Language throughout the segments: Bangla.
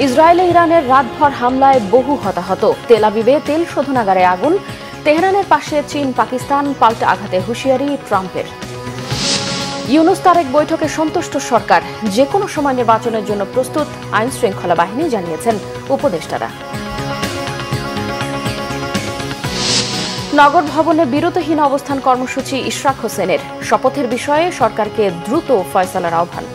ইসরায়েলে ইরানের রাতভর হামলায় বহু হতাহত। তেল আবিবে তেল শোধনাগারে আগুন। তেহরানের পাশে চীন পাকিস্তান পাল্টা আঘাতে হুঁশিয়ারি ট্রাম্পের। ইউনুস তারেক বৈঠকে সন্তুষ্ট সরকার, যে কোনো সময় নির্বাচনের জন্য প্রস্তুত আইন শৃঙ্খলা বাহিনী, জানিয়েছেন উপদেষ্টারা। নগর ভবনে বিরতিহীন অবস্থান কর্মসূচি ইশরাক হোসেনের। শপথের বিষয়ে সরকারকে দ্রুত ফয়সালার আহ্বান।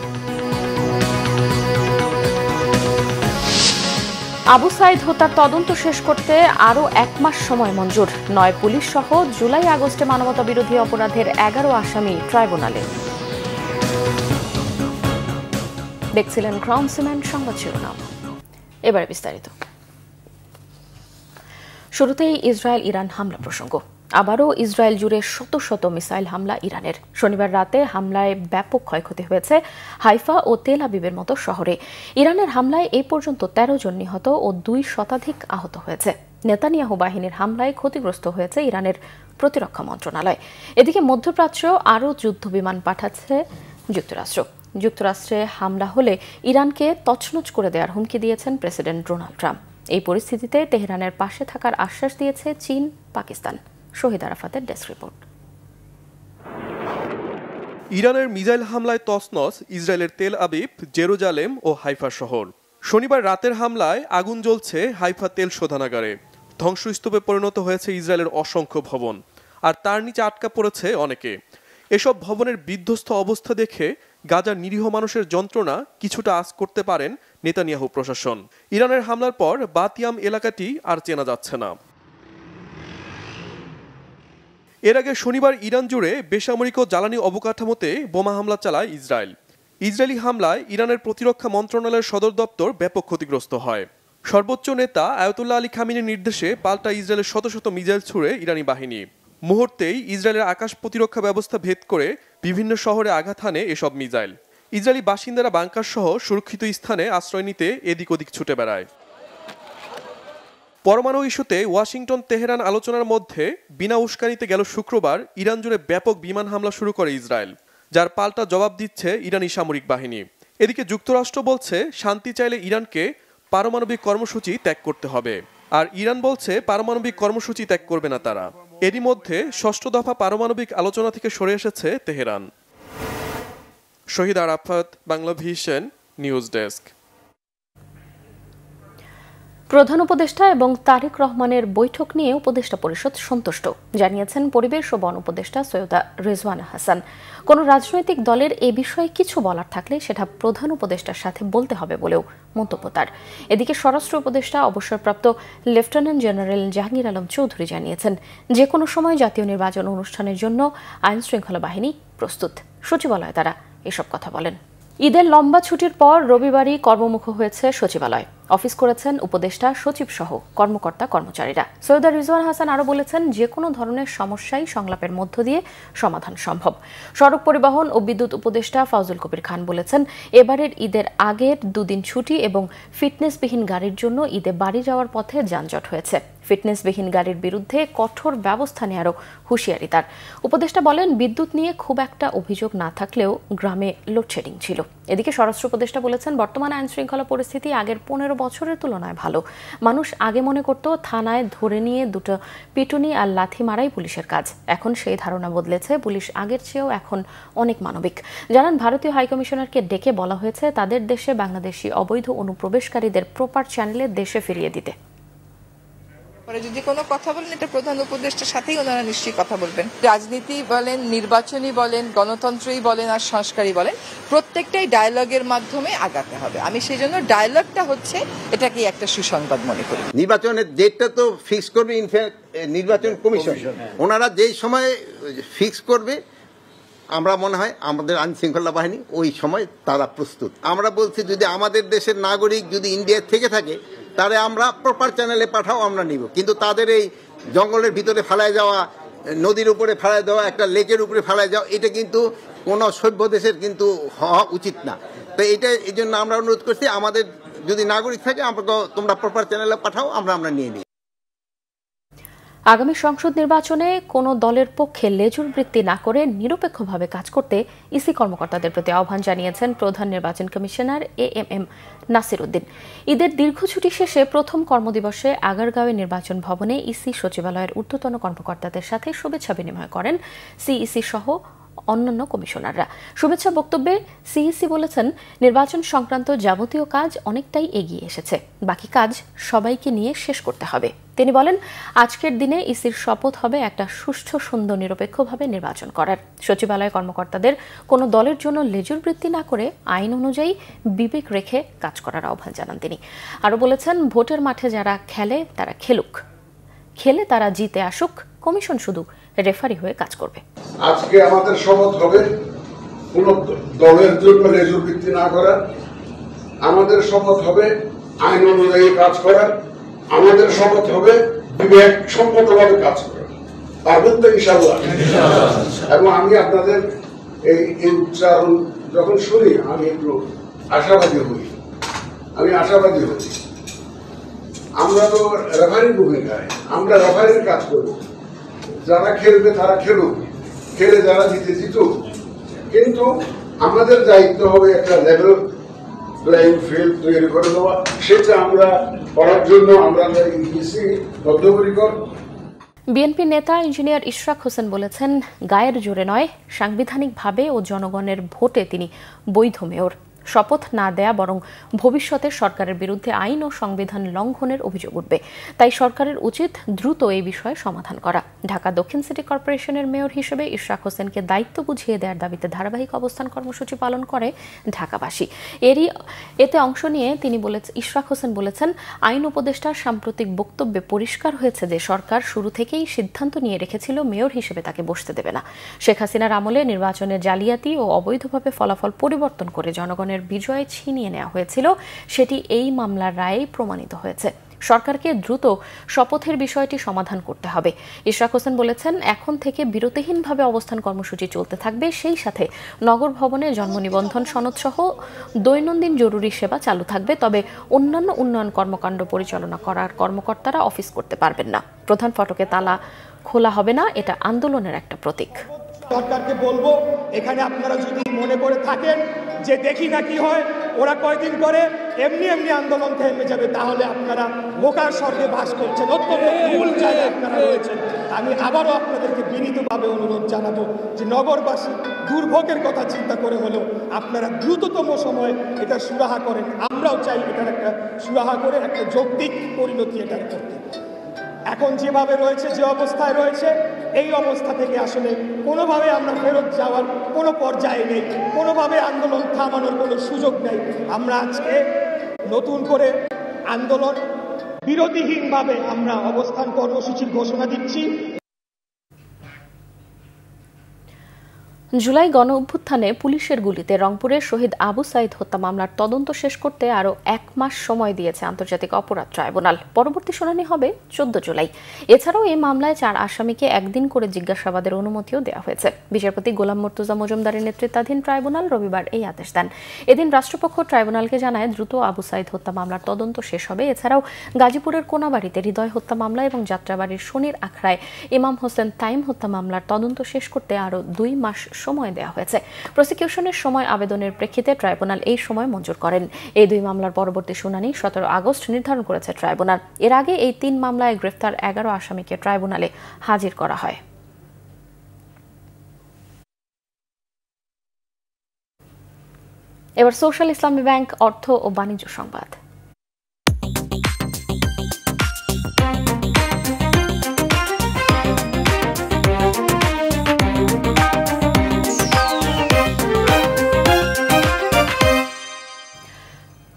আবু সাইদ হত্যার তদন্ত শেষ করতে আরও 1 মাস সময় মঞ্জুর। 9 পুলিশ সহ জুলাই আগস্টে মানবতা বিরোধী অপরাধের 11 আসামি ট্রাইব্যুনালে। দেখছিলেন ক্রাউন সিমেন্ট সংবাদ শিরোনাম। এবারে বিস্তারিত। শুরুতেই ইসরায়েল ইরান হামলা প্রসঙ্গ। আবারও ইসরায়েল জুড়ে শত শত মিসাইল হামলা ইরানের। শনিবার রাতে হামলায় ব্যাপক ক্ষয়ক্ষতি হয়েছে হাইফা ও তেল আবিবের মতো শহরে। ইরানের হামলায় এই পর্যন্ত 13 জন নিহত ও 2 শতাধিক আহত হয়েছে। নেতানিয়াহু বাহিনীর হামলায় ক্ষতিগ্রস্ত হয়েছে ইরানের প্রতিরক্ষা মন্ত্রণালয়। এদিকে মধ্যপ্রাচ্য আরও যুদ্ধ বিমান পাঠাচ্ছে যুক্তরাষ্ট্র। যুক্তরাষ্ট্রে হামলা হলে ইরানকে তছনছ করে দেওয়ার হুমকি দিয়েছেন প্রেসিডেন্ট ডোনাল্ড ট্রাম্প। এই পরিস্থিতিতে তেহরানের পাশে থাকার আশ্বাস দিয়েছে চীন পাকিস্তান। শহীদ আরাফাতের ডেস্ক রিপোর্ট। ইরানের মিসাইল হামলায় তছনছ ইসরায়েলের তেল আবিব, জেরুজালেম ও হাইফা শহর। শনিবার রাতের হামলায় আগুন জ্বলছে হাইফা তেল শোধনাগারে। ধ্বংসস্তূপে পরিণত হয়েছে ইসরায়েলের অসংখ্য ভবন, আর তার নিচে আটকা পড়েছে অনেকে। এসব ভবনের বিধ্বস্ত অবস্থা দেখে গাজার নিরীহ মানুষের যন্ত্রণা কিছুটা আঁচ করতে পারেন নেতানিয়াহু প্রশাসন। ইরানের হামলার পর বাতিয়াম এলাকাটি আর চেনা যাচ্ছে না। এর আগে শনিবার ইরান জুড়ে বেসামরিক ও জ্বালানি অবকাঠামোতে বোমা হামলা চালায় ইসরায়েল। ইসরায়েলি হামলায় ইরানের প্রতিরক্ষা মন্ত্রণালয়ের সদর দপ্তর ব্যাপক ক্ষতিগ্রস্ত হয়। সর্বোচ্চ নেতা আয়াতুল্লাহ আলী খামিনির নির্দেশে পাল্টা ইসরায়েলের শত শত মিসাইল ছুড়ে ইরানি বাহিনী। মুহূর্তেই ইসরায়েলের আকাশ প্রতিরক্ষা ব্যবস্থা ভেদ করে বিভিন্ন শহরে আঘাত হানে এসব মিসাইল। ইসরায়েলি বাসিন্দারা বাংকার সহ সুরক্ষিত স্থানে আশ্রয় নিতে এদিক ওদিক ছুটে বেড়ায়। পরমাণু ইস্যুতে ওয়াশিংটন তেহরান আলোচনার মধ্যে বিনা উস্কানিতে গেল শুক্রবার ইরান জুড়ে ব্যাপক বিমান হামলা শুরু করে ইসরায়েল, যার পাল্টা জবাব দিচ্ছে ইরানি সামরিক বাহিনী। এদিকে যুক্তরাষ্ট্র বলছে শান্তি চাইলে ইরানকে পারমাণবিক কর্মসূচি ত্যাগ করতে হবে, আর ইরান বলছে পারমাণবিক কর্মসূচি ত্যাগ করবে না তারা। এরই মধ্যে 6ষ্ঠ দফা পারমাণবিক আলোচনা থেকে সরে এসেছে Tehran. Shahid Arafat, Bangla Vision news desk. প্রধান উপদেষ্টা এবং তারেক রহমানের বৈঠক নিয়ে উপদেষ্টা পরিষদ সন্তুষ্ট, জানিয়েছেন পরিবেশ ও বন উপদেষ্টা সৈয়দা রেজওয়ানা হাসান। কোনো রাজনৈতিক দলের এ বিষয়ে কিছু বলার থাকলে সেটা প্রধান উপদেষ্টার সাথে বলতে হবে বলেও মন্তব্য তার। এদিকে স্বরাষ্ট্র উপদেষ্টা অবসরপ্রাপ্ত লেফটেন্যান্ট জেনারেল জাহাঙ্গীর আলম চৌধুরী জানিয়েছেন, যে কোনো সময় জাতীয় নির্বাচন অনুষ্ঠানের জন্য আইন শৃঙ্খলা বাহিনী প্রস্তুত। সচিবালয়ে তারা এসব কথা বলেন। ঈদের লম্বা ছুটির পর রবিবারই কর্মমুখ হয়েছে সচিবালয়। অফিস করেছেন উপদেষ্টা, সচিব সহ কর্মকর্তা কর্মচারীরা। সৈয়দা রিজওয়ানা হাসান আরও বলেছেন, যে কোনো ধরনের সমস্যাই সংলাপের মধ্য দিয়ে সমাধান সম্ভব। সড়ক পরিবহন ও বিদ্যুৎ উপদেষ্টা ফাউজুল কবির খান বলেছেন, এবারের ঈদের আগের 2 দিন ছুটি এবং ফিটনেসবিহীন গাড়ির জন্য ঈদে বাড়ি যাওয়ার পথে যানজট হয়েছে। ফিটনেসবিহীন গাড়ির বিরুদ্ধে কঠোর ব্যবস্থা নেওয়ারও হুঁশিয়ারি তার। উপদেষ্টা বলেন, বিদ্যুৎ নিয়ে খুব একটা অভিযোগ না থাকলেও গ্রামে লোডশেডিং ছিল। এদিকে স্বরাষ্ট্র উপদেষ্টা বলেছেন, বর্তমান আইন শৃঙ্খলা পরিস্থিতি আগের 15 বছরের তুলনায় ভালো। মানুষ আগে মনে করত থানায় ধরে নিয়ে 2টো পিটুনি আর লাথি মারাই পুলিশের কাজ। এখন সেই ধারণা বদলেছে, পুলিশ আগের চেয়েও এখন অনেক মানবিক। জানান, ভারতীয় হাইকমিশনারকে ডেকে বলা হয়েছে তাদের দেশে বাংলাদেশি অবৈধ অনুপ্রবেশকারীদের প্রপার চ্যানেলে দেশে ফিরিয়ে দিতে। যদি কোনো কথা বলেন, এটা প্রধান উপদেষ্টার সাথেই ওনারা নিশ্চয়ই কথা বলবেন। রাজনীতি বলেন, নির্বাচনী বলেন, গণতন্ত্রই বলেন আর সংস্কারই বলেন, প্রত্যেকটাই ডায়ালগের মাধ্যমে আগাতে হবে। আমি সেই জন্য ডায়ালগটা হচ্ছে এটাকে একটা সুসংবাদ মনে করি। নির্বাচনের ডেটটা তো ফিক্স করবে ইনফ্যাক্ট নির্বাচন কমিশন। ওনারা যেই সময় ফিক্স করবে, আমরা মনে হয় আমাদের আইন শৃঙ্খলা বাহিনী ওই সময় তারা প্রস্তুত। আমরা বলছি, যদি আমাদের দেশের নাগরিক যদি ইন্ডিয়া থেকে থাকে, তাহলে আমরা প্রপার চ্যানেলে পাঠাও, আমরা নিব। কিন্তু তাদের এই জঙ্গলের ভিতরে ফেলায় যাওয়া, নদীর উপরে ফেলায় দেওয়া, একটা লেকের উপরে ফেলায় যাওয়া, এটা কিন্তু কোনো সভ্য দেশের কিন্তু হওয়া উচিত না। তো এটা এই জন্য আমরা অনুরোধ করছি, আমাদের যদি নাগরিক থাকে, আমরা তোমরা প্রপার চ্যানেলে পাঠাও, আমরা নিয়ে নিই। আগামী সংসদ নির্বাচনে কোনো দলের পক্ষে লেজুর বৃত্তি না করে নিরপেক্ষভাবে কাজ করতে ইসি কর্মকর্তাদের প্রতি আহ্বান জানিয়েছেন প্রধান নির্বাচন কমিশনার এএমএম নাসির উদ্দিন। ঈদের দীর্ঘ ছুটি শেষে প্রথম কর্মদিবসে আগারগাঁওয়ে নির্বাচন ভবনে ইসি সচিবালয়ের ঊর্ধ্বতন কর্মকর্তাদের সাথে শুভেচ্ছা বিনিময় করেন সিইসি সহ অন্যান্য কমিশনাররা। শুভেচ্ছা বক্তব্যে সিইসি বলেছেন, নির্বাচন সংক্রান্ত যাবতীয় কাজ অনেকটাই এগিয়ে এসেছে, বাকি কাজ সবাইকে নিয়ে শেষ করতে হবে। তিনি বলেন, আজকের দিনে ইসির শপথ হবে একটা সুষ্ঠু, সুন্দর, নিরপেক্ষভাবে নির্বাচন করার। সচিবালয় কর্মকর্তাদের কোনো দলের জন্য লেজুর বৃত্তি না করে আইন অনুযায়ী বিবেক রেখে কাজ করার আহ্বান জানান তিনি। আরও বলেছেন, ভোটের মাঠে যারা খেলে তারা খেলুক, খেলে তারা জিতে আসুক, কমিশন শুধু রেফারি হয়ে কাজ করবে। আজকে আমাদের শপথ হবে কোন দলের জন্য লেজুর বৃত্তি না করা, আমাদের শপথ হবে আইন অনুযায়ী কাজ করা, আমাদের শপথ হবে বিবেক সম্মতভাবে কাজ করা। পারবেন তো ইনশাআল্লাহ? এবং আমি আপনাদের এই উচ্চারণ যখন শুনি আমি একটু আশাবাদী হই। আমরা তো রেফারির ভূমিকায়, আমরা রেফারির কাজ করব। যারা খেলবে তারা খেলুক, খেলে যারা জিতুক, কিন্তু আমাদের দায়িত্ব হবে একটা লেভেল প্লেইং ফিল্ড তৈরি করে দেওয়া। সেটা আমরা করার জন্য আমরা বদ্ধপরিকর। বিএনপি নেতা ইঞ্জিনিয়ার ইশরাক হোসেন বলেছেন, গায়ের জোরে নয়, সাংবিধানিকভাবে ও জনগণের ভোটে তিনি বৈধ মেয়র। শপথ না দেয়া বরং ভবিষ্যতে সরকারের বিরুদ্ধে আইন ও সংবিধান লঙ্ঘনের অভিযোগ উঠবে। তাই সরকারের উচিত দ্রুত এই বিষয়ে সমাধান করা। ঢাকা দক্ষিণ সিটি কর্পোরেশনের মেয়র হিসেবে ইশরাক হোসেনকে দায়িত্ব বুঝিয়ে দেওয়ার দাবিতে ধারাবাহিক অবস্থান কর্মসূচি পালন করে ঢাকাবাসী। এতে অংশ নিয়ে ইশরাক হোসেন বলেছেন, আইন উপদেষ্টার সাম্প্রতিক বক্তব্যে পরিষ্কার হয়েছে যে সরকার শুরু থেকেই সিদ্ধান্ত নিয়ে রেখেছিল মেয়র হিসেবে তাকে বসতে দেবে না। শেখ হাসিনার আমলে নির্বাচনে জালিয়াতি ও অবৈধভাবে ফলাফল পরিবর্তন করে জনগণের বিজয় ছিনিয়ে নেওয়া হয়েছিল, সেটি এই মামলার রায়ে প্রমাণিত হয়েছে। সরকারকে দ্রুত শপথের বিষয়টি সমাধান করতে হবে। ইশরাক হোসেন বলেছেন, এখন থেকে বিরতিহীনভাবে অবস্থান কর্মসূচি চলতে থাকবে। সেই সাথে নগর ভবনে জন্ম নিবন্ধন সনদ সহ দৈনন্দিন জরুরি সেবা চালু থাকবে। তবে অন্যান্য উন্নয়ন কর্মকাণ্ড পরিচালনা করার কর্মকর্তারা অফিস করতে পারবেন না। প্রধান ফটকে তালা খোলা হবে না, এটা আন্দোলনের একটা প্রতীক। সরকারকে বলবো, এখানে আপনারা যদি মনে করে থাকেন যে দেখি না কি হয়, ওরা কয়দিন করে এমনি আন্দোলন থেমে যাবে, তাহলে আপনারা বোকার স্বর্গে বাস করছেন, অত্যন্ত ভুল জায়গায় আপনারা রয়েছেন। আমি আবারও আপনাদেরকে বিনীতভাবে অনুরোধ জানাবো যে নগরবাসী দুর্ভোগের কথা চিন্তা করে হলেও আপনারা দ্রুততম সময়ে এটা সুরাহা করেন। আমরাও চাই এটার একটা সুরাহা করে একটা যৌক্তিক পরিণতি এটার করতে। এখন যেভাবে রয়েছে, যে অবস্থায় রয়েছে, এই অবস্থা থেকে আসলে কোনোভাবে আমরা ফেরত যাওয়ার কোনো পর্যায়ে নেই, কোনোভাবে আন্দোলন থামানোর কোনো সুযোগ নেই। আমরা আজকে নতুন করে আন্দোলন বিরতিহীনভাবে আমরা অবস্থান কর্মসূচির ঘোষণা দিচ্ছি। জুলাই গণ অভ্যুত্থানে পুলিশের গুলিতে রংপুরের শহীদ আবু সাইদ হত্যা মামলার তদন্ত শেষ করতে আরও 1 মাস সময় দিয়েছে আন্তর্জাতিক অপরাধ ট্রাইব্যুনাল। পরবর্তী শুনানি হবে 14 জুলাই। এছাড়াও এই মামলায় 4 আসামিকে একদিন করে জিজ্ঞাসাবাদের অনুমতিও দেওয়া হয়েছে। বিচারপতি গোলাম মুর্তজা মজুমদারের নেতৃত্বাধীন ট্রাইব্যুনাল রবিবার এই আদেশ দেন। এদিন রাষ্ট্রপক্ষ ট্রাইব্যুনালকে জানায়, দ্রুত আবু সাইদ হত্যা মামলার তদন্ত শেষ হবে। এছাড়াও গাজীপুরের কোনাবাড়িতে হৃদয় হত্যা মামলা এবং যাত্রাবাড়ির শনির আখড়ায় ইমাম হোসেন তাইম হত্যা মামলার তদন্ত শেষ করতে আরও 2 মাস সময় দেওয়া হয়েছে। প্রসিকিউশনের সময় আবেদনের প্রেক্ষিতে ট্রাইব্যুনাল এই সময় মঞ্জুর করেন। এই 2 মামলার পরবর্তী শুনানি 17 আগস্ট নির্ধারণ করেছে ট্রাইব্যুনাল। এর আগে এই 3 মামলায় গ্রেফতার 11 আসামিকে ট্রাইব্যুনালে হাজির করা হয়। এবার সোশ্যাল ইসলামী ব্যাংক অর্থ ও বাণিজ্য সংবাদ।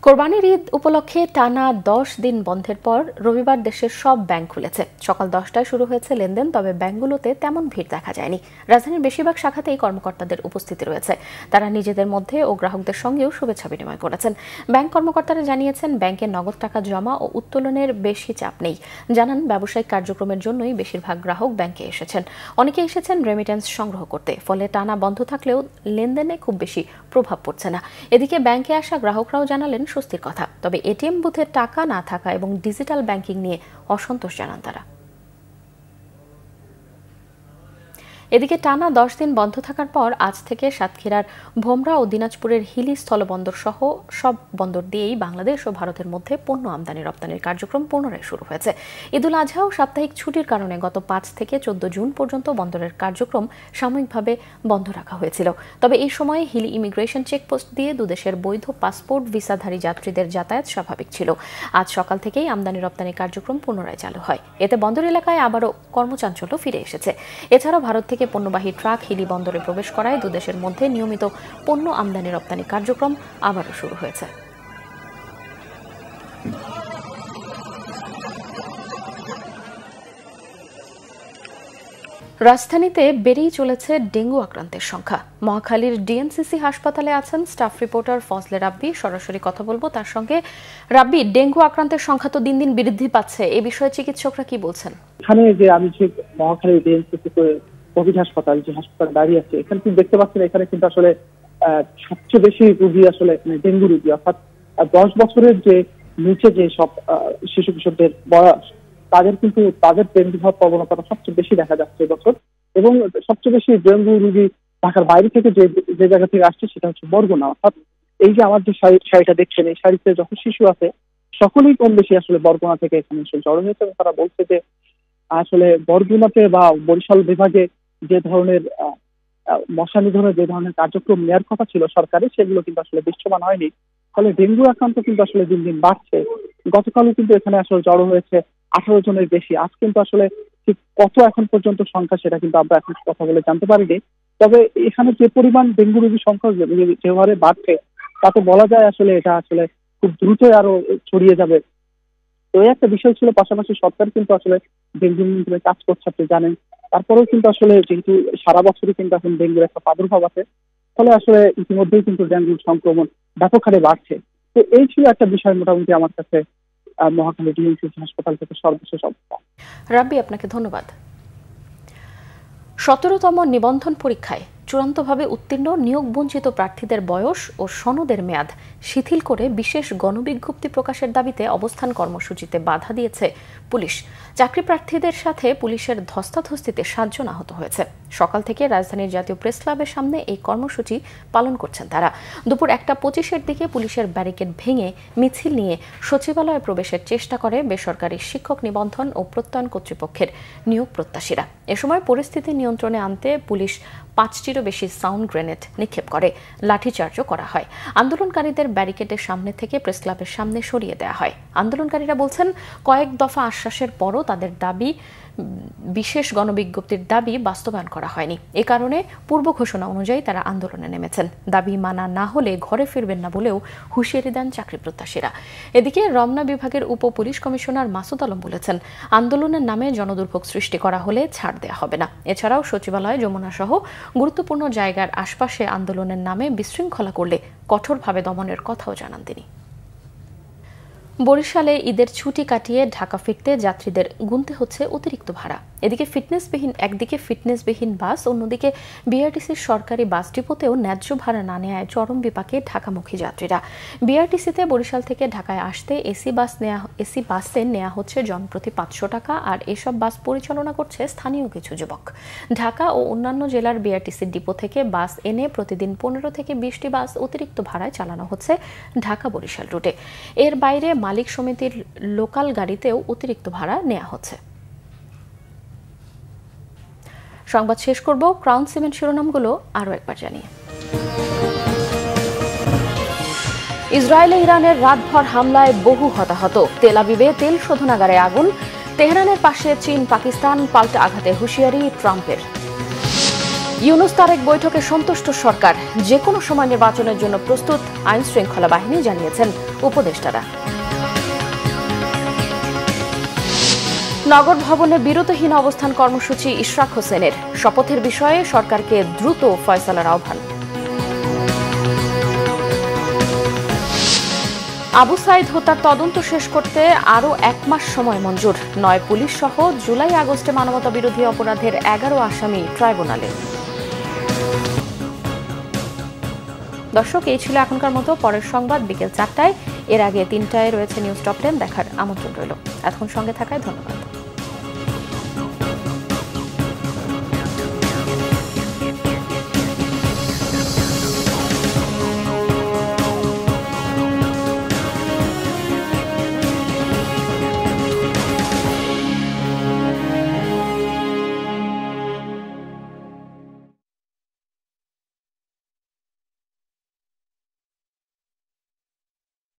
কোরবানির ঈদ উপলক্ষে টানা 10 দিন বন্ধের পর রবিবার দেশের সব ব্যাংক খুলেছে। সকাল 10টায় শুরু হয়েছে লেনদেন, তবে ব্যাংকগুলোতে তেমন ভিড় দেখা যায়নি। রাজধানীর বেশিরভাগ শাখাতেই কর্মকর্তাদের উপস্থিতি রয়েছে। তারা নিজেদের মধ্যে ও গ্রাহকদের সঙ্গেও শুভেচ্ছা বিনিময় করেছেন। ব্যাংক কর্মকর্তারা জানিয়েছেন, ব্যাংকে নগদ টাকা জমা ও উত্তোলনের বেশি চাপ নেই। জানান, ব্যবসায়িক কার্যক্রমের জন্যই বেশিরভাগ গ্রাহক ব্যাংকে এসেছেন। অনেকে এসেছেন রেমিটেন্স সংগ্রহ করতে। ফলে টানা বন্ধ থাকলেও লেনদেনে খুব বেশি প্রভাব পড়ছে না। এদিকে ব্যাংকে আসা গ্রাহকরাও জানালেন স্বস্তির কথা। তবে এটিএম বুথে টাকা না থাকা এবং ডিজিটাল ব্যাংকিং নিয়ে অসন্তোষ জানান তারা। এদিকে টানা 10 দিন বন্ধ থাকার পর আজ থেকে সাতক্ষীরার ভোমরা ও দিনাজপুরের হিলি স্থলবন্দর সহ সব বন্দর দিয়েই বাংলাদেশ ও ভারতের মধ্যে পণ্য আমদানি রপ্তানির কার্যক্রম পুনরায় শুরু হয়েছে। ঈদুল আজহা ও সাপ্তাহিক ছুটির কারণে গত 5 থেকে 14 জুন পর্যন্ত বন্দরের কার্যক্রম সাময়িকভাবে বন্ধ রাখা হয়েছিল। তবে এই সময়ে হিলি ইমিগ্রেশন চেকপোস্ট দিয়ে দুদেশের বৈধ পাসপোর্ট ভিসাধারী যাত্রীদের যাতায়াত স্বাভাবিক ছিল। আজ সকাল থেকেই আমদানি রপ্তানি কার্যক্রম পুনরায় চালু হয়। এতে বন্দর এলাকায় আবারও কর্মচাঞ্চল্য ফিরে এসেছে। এছাড়াও ভারত থেকে পণ্যবাহী ট্রাক হিলি বন্দরে প্রবেশ করায় দুদেশের মধ্যে নিয়মিত পণ্য আমদানি রপ্তানি কার্যক্রম আবারও শুরু হয়েছে। রাজধানীতে বেড়েই চলেছে ডেঙ্গু আক্রান্তের সংখ্যা। মহাখালীর ডিএনসিসি হাসপাতালে আছেন স্টাফ রিপোর্টার ফজলে রাব্বি, সরাসরি কথা বলবো তার সঙ্গে। রাব্বি, ডেঙ্গু আক্রান্তের সংখ্যা তো দিন দিন বৃদ্ধি পাচ্ছে, এ বিষয়ে চিকিৎসকরা কি বলছেন? এখানে যে আমি যে মহাখালী ডিএনসিসি কোভিড হাসপাতাল, যে হাসপাতাল দাঁড়িয়ে আছে, এখানে কিন্তু দেখতে পাচ্ছেন এখানে কিন্তু আসলে সবচেয়ে বেশি রোগী আসলে ডেঙ্গু রোগী, অর্থাৎ 10 বছরের যে নিচে যে সব শিশু কিশোরদের বয়স, তাদের ডেঙ্গু হওয়ার প্রবণতা সবচেয়ে বেশি দেখা যাচ্ছে এবছর। এবং সবচেয়ে বেশি ডেঙ্গু রোগী ঢাকার বাইরে থেকে যে জায়গা থেকে আসছে সেটা হচ্ছে বরগুনা। অর্থাৎ এই যে আমার যে শাড়িটা দেখছেন, এই শাড়িতে যত শিশু আছে সকলেই কম বেশি আসলে বরগুনা থেকে এখানে এসে জড়ো হয়েছে। তারা বলছে যে আসলে বরগুনাতে বা বরিশাল বিভাগে যে ধরনের মশা নিধনের যে ধরনের কার্যক্রম নেওয়ার কথা ছিল সরকারের, সেগুলো কিন্তু আসলে দৃশ্যমান হয়নি। ফলে ডেঙ্গু আক্রান্ত কিন্তু আসলে দিন দিন বাড়ছে। গতকালও কিন্তু এখানে আসলে জড়ো হয়েছে 18 জনের বেশি। আজ কিন্তু আসলে ঠিক কত এখন পর্যন্ত সংখ্যা সেটা কিন্তু আমরা এখন কথা বলে জানতে পারিনি। তবে এখানে যে পরিমাণ ডেঙ্গু রোগীর সংখ্যা যে হারে বাড়ছে, তাতে বলা যায় আসলে এটা আসলে খুব দ্রুতই আরো ছড়িয়ে যাবে। তো এই একটা বিষয় ছিল। পাশাপাশি সরকার কিন্তু আসলে ডেঙ্গু নিয়ন্ত্রণে কাজ করছে, আপনি জানেন। তারপরেও কিন্তু আসলে যেহেতু সারা বছরই কিন্তু এখন ডেঙ্গুর একটা প্রাদুর্ভাব আছে, ফলে আসলে ইতিমধ্যেই কিন্তু ডেঙ্গুর সংক্রমণ ব্যাপক হারে বাড়ছে। তো এই ছিল একটা বিষয় মোটামুটি আমার কাছে মহাখালী ডিএনসিসি হাসপাতাল থেকে সর্বশেষ অবস্থা। রাব্বি, আপনাকে ধন্যবাদ। 17তম নিবন্ধন পরীক্ষায় চূড়ান্তভাবে উত্তীর্ণ নিয়োগ বঞ্চিত প্রার্থীদের বয়স ও সনদের মেয়াদ শিথিল করে বিশেষ গণবিজ্ঞপ্তি প্রকাশের দাবিতে অবস্থান কর্মসূচিতে বাধা দিয়েছে পুলিশ। চাকরি প্রার্থীদের সাথে পুলিশের ধস্তাধস্তিতে 7 জন আহত হয়েছে। সকাল থেকে রাজধানীর জাতীয় প্রেস ক্লাবের সামনে এই কর্মসূচি পালন করছেন তারা। দুপুর 1:25-এর দিকে পুলিশের ব্যারিকেড ভেঙে মিছিল নিয়ে সচিবালয়ে প্রবেশের চেষ্টা করে বেসরকারি শিক্ষক নিবন্ধন ও প্রত্যয়ন কর্তৃপক্ষের নিয়োগ প্রত্যাশীরা। এ সময় পরিস্থিতি নিয়ন্ত্রণে আনতে পুলিশ 5টিরও বেশি সাউন্ড গ্রেনেড নিক্ষেপ করে, লাঠিচার্জও করা হয়। আন্দোলনকারীদের ব্যারিকেডের সামনে থেকে প্রেস ক্লাবের সামনে সরিয়ে দেওয়া হয়। আন্দোলনকারীরা বলছেন, কয়েক দফা আশ্বাসের পরও তাদের দাবি, বিশেষ গণবিজ্ঞপ্তির দাবি বাস্তবায়ন করা হয়নি। এ কারণে পূর্ব ঘোষণা অনুযায়ী তারা আন্দোলনে নেমেছেন। দাবি মানা না হলে ঘরে ফিরবেন না বলেও হুঁশিয়ারি দেন চাকরি প্রত্যাশীরা। এদিকে রমনা বিভাগের উপ পুলিশ কমিশনার মাসুদ আলম বলেছেন, আন্দোলনের নামে জনদুর্ভোগ সৃষ্টি করা হলে ছাড় দেওয়া হবে না। এছাড়াও সচিবালয়, যমুনা সহ গুরুত্বপূর্ণ জায়গার আশপাশে আন্দোলনের নামে বিশৃঙ্খলা করলে কঠোরভাবে দমনের কথাও জানান তিনি। বরিশালে ঈদের ছুটি কাটিয়ে ঢাকা ফিরতে যাত্রীদের গুনতে হচ্ছে অতিরিক্ত ভাড়া। একদিকে ফিটনেসবিহীন বাস, অন্যদিকে বিআরটিসির সরকারি বাস ডিপোতেও ন্যায্য ভাড়া না নেওয়ায় চরম বিপাকে ঢাকামুখী যাত্রীরা। বিআরটিসিতে বরিশাল থেকে ঢাকায় আসতে এসি বাসে নেওয়া হচ্ছে জনপ্রতি 500 টাকা, আর এসব বাস পরিচালনা করছে স্থানীয় কিছু যুবক। ঢাকা ও অন্যান্য জেলার বিআরটিসির ডিপো থেকে বাস এনে প্রতিদিন 15 থেকে 20টি বাস অতিরিক্ত ভাড়ায় চালানো হচ্ছে ঢাকা বরিশাল রুটে। এর বাইরে মালিক সমিতির লোকাল গাড়িতেও অতিরিক্ত ভাড়া নেওয়া হচ্ছে। সংবাদ শেষ করব ক্রাউন সিমেন্ট শিরোনামগুলো আরও একবার জানিয়ে। ইসরায়েলে ইরানের রাতভর হামলায় বহু হতাহত। তেল আবিবে তেল শোধনাগারে আগুন। তেহরানের পাশে চীন পাকিস্তান, পাল্টা আঘাতে হুঁশিয়ারি ট্রাম্পের। ইউনুস তারেক বৈঠকে সন্তুষ্ট সরকার, যে কোনো সময় নির্বাচনের জন্য প্রস্তুত আইন শৃঙ্খলা বাহিনী, জানিয়েছেন উপদেষ্টারা। নগর ভবনে বিরতিহীন অবস্থান কর্মসূচি ইশরাক হোসেনের। শপথের বিষয়ে সরকারকে দ্রুত ফয়সালার আহ্বান। আবু সাইদ হত্যার তদন্ত শেষ করতে আরও 1 মাস সময় মঞ্জুর। 9 পুলিশ সহ জুলাই-আগস্টে মানবতা বিরোধী অপরাধের 11 আসামি ট্রাইব্যুনালে। দর্শক, এই ছিল এখনকার মতো। পরের সংবাদ বিকেল 4টায়। এর আগে 3টায় রয়েছে নিউজ টপ 10 দেখার আমন্ত্রণ রইল। এতক্ষণ সঙ্গে থাকায় ধন্যবাদ।